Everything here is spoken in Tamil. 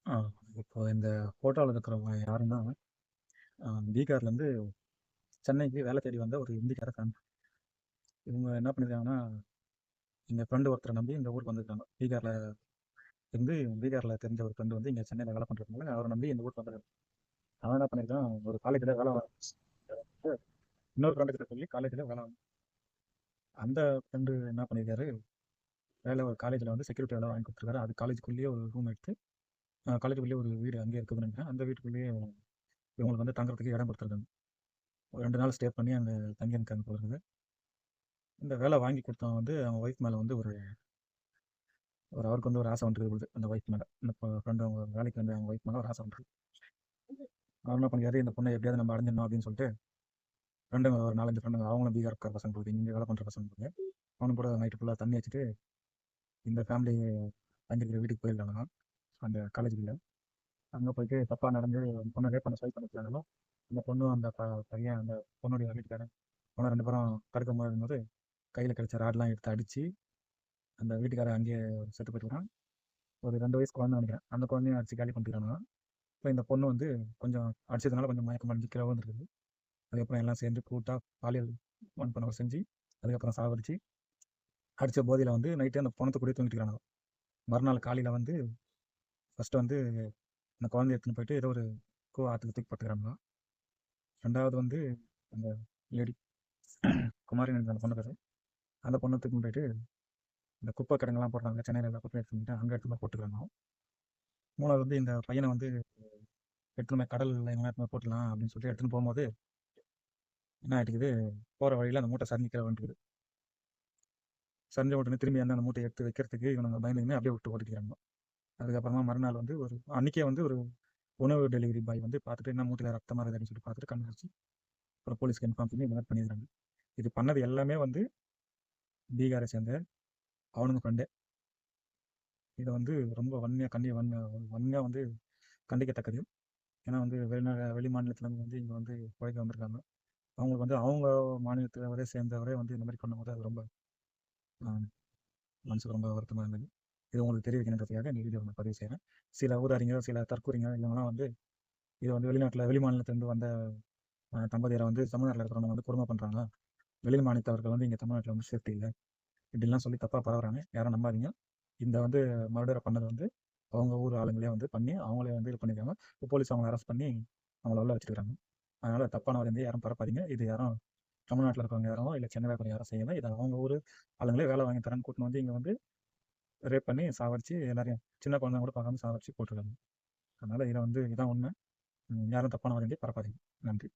ஆ இப்போ இந்த ஃபோட்டோல இருக்கிறவங்க யாருன்னா, பீகார்லேருந்து சென்னைக்கு வேலை தேடி வந்த ஒரு ஹிந்திக்கார ஃபேமிலி. இவங்க என்ன பண்ணியிருக்காங்கன்னா, எங்க ஃப்ரெண்டு ஒருத்தர நம்பி இந்த ஊருக்கு வந்திருக்காங்க. பீகார்ல தெரிஞ்ச ஒரு ஃப்ரெண்டு வந்து இங்க சென்னையில வேலை பண்றதுனால, அவர நம்பி இந்த ஊருக்கு வந்திருக்காங்க. அவன் என்ன பண்ணியிருக்கான், ஒரு காலேஜ்ல வேலை இன்னொரு ஃப்ரெண்டு கிட்ட சொல்லி காலேஜ்ல வேலை அந்த ஃப்ரெண்டு என்ன பண்ணியிருக்காரு, ஒரு காலேஜ்ல வந்து செக்யூரிட்டி வேலை வாங்கி கொடுத்துருக்காரு. அது காலேஜுக்குள்ளேயே ஒரு ரூம் எடுத்து, காலேஜுக்குள்ளேயே ஒரு வீடு அங்கேயே இருக்குதுன்னு நினைக்கிறேன். அந்த வீட்டுக்குள்ளேயே இவங்களுக்கு வந்து தங்குறதுக்கு இடம் கொடுத்துருக்காங்க. ஒரு 2 நாள் ஸ்டே பண்ணி அங்க தங்கியிருக்காங்க போல இருக்குது. இந்த வேலை வாங்கி கொடுத்தவன் வந்து அவன் ஒய்ஃப் மேல வந்து அவருக்கு வந்து ஒரு ஆசை வந்துருக்குது அந்த ஒய்ஃப் மேல. இந்த ஃப்ரெண்ட் அவங்க வேலைக்கு வந்து அவங்க ஒய்ஃப் மேல ஒரு ஆசை வந்துருக்கு. அவர் என்ன பண்ணிக்காரு, இந்த பொண்ணை எப்படியாவது நம்ம அடைஞ்சிடணும் அப்படின்னு சொல்லிட்டு ஃப்ரெண்டுங்க ஒரு 4, 5 ஃப்ரெண்டுங்க அவங்களும் பீகார் பசங்க போகுது, இங்கே வேலை பண்ற பசங்க போகுது. அவனும் கூட நைட்டு ஃபுல்லாக தண்ணி வச்சுட்டு இந்த ஃபேமிலி தங்கிருக்கிற வீட்டுக்கு போயிருக்காங்க அந்த காலேஜுக்குள்ள. அங்கே போயிட்டு தப்பா நடந்து பொண்ணை ரேப் பண்ண ட்ரை பண்ணிருக்காங்களோ. அந்த பொண்ணும் அந்த பையன் அந்த பொண்ணுடைய வீட்டுக்காரன் அவனை 2 பேரும் தடுக்க போது கையில் கிடைச்ச ராட்லாம் எடுத்து அடிச்சு அந்த வீட்டுக்காரன் அங்கேயே செத்து போயிட்டுருக்கான். ஒரு 2 வயசு குழந்தை நினைக்கிறேன். அந்த குழந்தையும் அடிச்சு காலி பண்ணிக்கிறானுங்க. இப்போ இந்த பொண்ணு வந்து கொஞ்சம் அடிச்சதுனால கொஞ்சம் மயக்கம் அடைஞ்சு கீழே வந்துருக்குது. அதுக்கப்புறம் எல்லாம் சேர்ந்து கூட்டா பாலியல் வன்புணர்வு செஞ்சு அதுக்கப்புறம் சாவடிச்சு அடிச்ச போதையில வந்து நைட்டு அந்த பணத்தை கூட தூங்கிட்டு இருக்காங்க. மறுநாள் காலையில வந்து ஃபர்ஸ்ட் வந்து அந்த குழந்தைய எடுத்துன்னு போயிட்டு ஏதோ ஒரு ஆற்றுக்கு தூக்கி போட்டுக்கிறாங்க. ரெண்டாவது வந்து அந்த லேடி குமாரி அந்த பொண்ணு பேர், அந்த பொண்ணை தூக்கின்னு போயிட்டு இந்த குப்பை கிடங்கெல்லாம் போடுறாங்க சென்னையில், எல்லாம் குப்பை எடுத்துட்டு அங்கே எடுத்து போய் போட்டுக்கிறாங்க. மூணாவது வந்து இந்த பையனை வந்து எடுத்துன்னு கடலில் எங்கே போட்டலாம் அப்படின்னு சொல்லிட்டு எடுத்துன்னு போகும்போது என்ன ஆகிட்டுக்குது, போகிற வழியில் அந்த மூட்டை சரிஞ்சு கீழே வந்துருக்குது. சரிஞ்ச உடனே திரும்பி அந்த மூட்டையை எடுத்து வைக்கிறதுக்கு இவங்க பயந்துன்னு அப்படியே விட்டு ஓடிக்கிறாங்க. அதுக்கப்புறமா மறுநாள் வந்து அன்னைக்கே வந்து ஒரு உணவு டெலிவரி பாய் வந்து பார்த்துட்டு என்ன மூட்டையில் ரத்தமாக இருக்குதுன்னு சொல்லி பார்த்துட்டு கண்டுபிடிச்சி அப்புறம் போலீஸ்க்கு இன்ஃபார்ம் பண்ணி இந்த மாதிரி பண்ணிடுறாங்க. இது பண்ணது எல்லாமே வந்து பீகாரை சேர்ந்த அவனுங்க ஃப்ரெண்டு. இதை வந்து ரொம்ப வன்மையாக வந்து கண்டிக்கத்தக்கது. ஏன்னா வந்து வெளி மாநிலத்துலேருந்து வந்து இங்கே வந்து உழைக்க வந்திருக்காங்க. அவங்களுக்கு வந்து அவங்க மாநிலத்தில் சேர்ந்தவரே வந்து இந்த மாதிரி பண்ணும்போது அது ரொம்ப மனசுக்கு ரொம்ப வருத்தமாக இருந்தது. இது உங்களுக்கு தெரிவிக்கணுன்றதுக்காக இந்த வீடியோ நான் பதிவு செய்கிறேன். சில ஊதாரிங்க, சில தற்கூறிங்க இவங்கெல்லாம் வந்து இது வந்து வெளி மாநிலத்திலேருந்து வந்த தம்பதியரை வந்து தமிழ்நாட்டில் இருக்கிறவங்க வந்து கொடுமை பண்ணுறாங்க, வெளி மாநிலத்தவர்கள் வந்து இங்கே தமிழ்நாட்டில் வந்து சேஃப்டி இல்லை, இப்படிலாம் சொல்லி தப்பாக பரவுறாங்க. யாரும் நம்பாதீங்க. இந்த வந்து மர்டரை பண்ணது வந்து அவங்க ஊர் ஆளுங்களே வந்து பண்ணி அவங்களே வந்து இது பண்ணியிருக்காங்க. இப்போ போலீஸ் அவங்களை அரெஸ்ட் பண்ணி அவங்கள உள்ள வச்சுருக்காங்க. அதனால் தப்பான வதந்தி யாரும் பரப்பாதீங்க. இது யாரும் தமிழ்நாட்டில் இருக்கிறவங்க யாரும் இல்லை சென்னையில் இருக்கிறவங்க யாரும் செய்யலை. இதை அவங்க ஊர் ஆளுங்களே வேலை வாங்கி தரேன்னு கூட்டின்னு வந்து இங்கே வந்து ரேப் பண்ணி சாவடிச்சு எல்லாரையும் சின்ன குழந்தைங்க கூட பார்க்காம சாவடிச்சு போட்டிருக்காங்க. அதனால் இதை வந்து இதான் உண்மை. யாரும் தப்பான வதந்தி பரப்பாதீங்க. நன்றி.